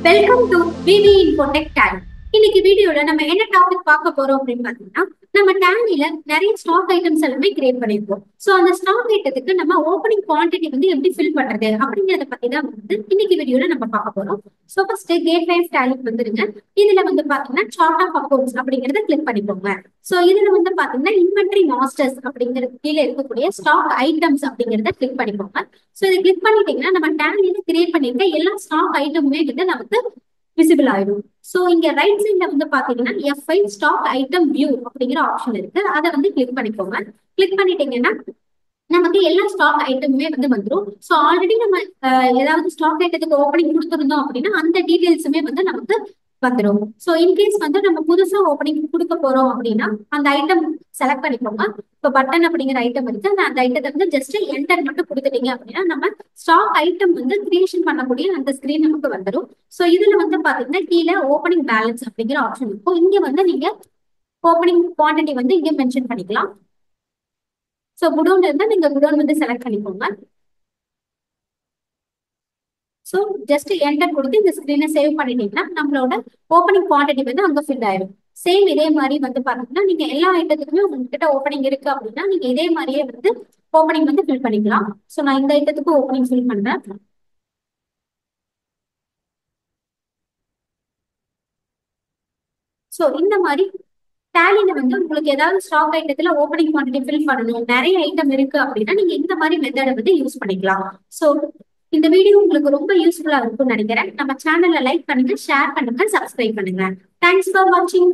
Welcome to VV Infotech Tally. இன்னைக்கு வீடியோல நம்ம என்ன டாபிக் பார்க்க போறோம் அப்படின்னு பாத்தீங்கன்னா, நம்ம டேலில நிறைய ஸ்டாக் ஐட்டம்ஸ் எல்லாமே கிரியேட் பண்ணிருக்கோம். சோ அந்த ஸ்டாக் ஐட்டத்துக்கு நம்ம ஓப்பனிங் குவான்டிட்டி வந்து எப்படி ஃபில் பண்றது அப்படிங்கறத பத்தி தான் வந்து இன்னைக்கு வீடியோல நம்ம பார்க்க போறோம். சோ ஃபர்ஸ்ட் கேட் லைஃப் டேலிக்கு வந்துருங்க. இதுல வந்து பாத்தீங்கன்னா சார்ட் ஆஃப் அக்கௌண்ட்ஸ் அப்படிங்கறத கிளிக் பண்ணிக்கோங்க. சோ இதுல வந்து பாத்தீங்கன்னா இன்வென்டரி மாஸ்டர்ஸ் அப்படிங்கிறது கீழே இருக்கக்கூடிய ஸ்டாக் ஐட்டம்ஸ் அப்படிங்கறத கிளிக் பண்ணிக்கோங்க. சோ இதை கிளிக் பண்ணிட்டீங்கன்னா நம்ம டேலில கிரியேட் பண்ணிருக்க எல்லா ஸ்டாக் ஐட்டமுமே வந்து நமக்கு விசிபிள் ஆயிடும். சோ இங்க ரைட் சைட்ல வந்து பாத்தீங்கன்னா எஃப்ஐ ஸ்டாக் ஐட்டம் வியூ அப்படிங்கிற ஆப்ஷன் இருக்கு. அதை வந்து கிளிக் பண்ணிக்கோங்க. கிளிக் பண்ணிட்டீங்கன்னா நமக்கு எல்லா ஸ்டாக் ஐட்டமுமே வந்து வந்துடும். ஸோ ஆல்ரெடி நம்ம ஏதாவது ஸ்டாக் ஐட்டத்துக்கு ஓப்பனிங் கொடுத்துருந்தோம் அப்படின்னா அந்த டீடைல்ஸுமே வந்து நமக்கு வந்துடும். ஸோ இன்கேஸ் வந்து நம்ம புதுசா ஓப்பனிங் கொடுக்க போறோம் அப்படின்னா அந்த ஐட்டம் செலக்ட் பண்ணிக்கோங்க. இப்போ பட்டன் அப்படிங்கிற ஐட்டம் இருக்கு. அந்த ஐட்டத்தை வந்து ஜஸ்ட் என்டர் மட்டும் கொடுத்துட்டீங்க அப்படின்னா நம்ம ஸ்டாக் ஐட்டம் வந்து கிரியேஷன் பண்ணக்கூடிய அந்த ஸ்கிரீன் நமக்கு வந்துடும். ஸோ இதுல வந்து பாத்தீங்கன்னா கீழே ஓப்பனிங் பேலன்ஸ் அப்படிங்கிற ஆப்ஷன் இருக்கும். இங்க வந்து நீங்க ஓப்பனிங் குவான்டிட்டி வந்து இங்க மென்ஷன் பண்ணிக்கலாம். ஸோ குடோன்ல இருந்தா நீங்க குடோன் வந்து செலக்ட் பண்ணிக்கோங்க. ஸோ ஜஸ்ட் என்டர் கொடுத்து இந்த ஸ்கிரீனை சேவ் பண்ணிட்டீங்கன்னா நம்மளோட ஓப்பனிங் குவான்டிட்டி வந்து அங்கே ஃபில் ஆயிடும். சேம் இதே மாதிரி வந்து பாத்தீங்கன்னா நீங்க எல்லா ஐட்டத்துக்குமே உங்ககிட்ட ஓப்பனிங் இருக்கு அப்படின்னா நீங்க இதே மாதிரியே வந்து ஓப்பனிங் வந்து ஃபில் பண்ணிக்கலாம். ஸோ நான் இந்த ஐட்டத்துக்கு ஓப்பனிங் ஃபில் பண்றேன். ஸோ இந்த மாதிரி டேலில வந்து உங்களுக்கு ஏதாவது ஸ்டாக் ஐட்டத்துல ஓப்பனிங் குவான்டிட்டி ஃபில் பண்ணணும், நிறைய ஐட்டம் இருக்கு அப்படின்னா நீங்க இந்த மாதிரி மெத்தடை வந்து யூஸ் பண்ணிக்கலாம். ஸோ இந்த வீடியோ உங்களுக்கு ரொம்ப யூஸ்ஃபுல்லா இருக்கும்னு நினைக்கிறேன். நம்ம சேனலை லைக் பண்ணுங்க, ஷேர் பண்ணுங்க, சப்ஸ்கிரைப் பண்ணுங்க. தேங்க்ஸ் ஃபார் வாட்சிங்.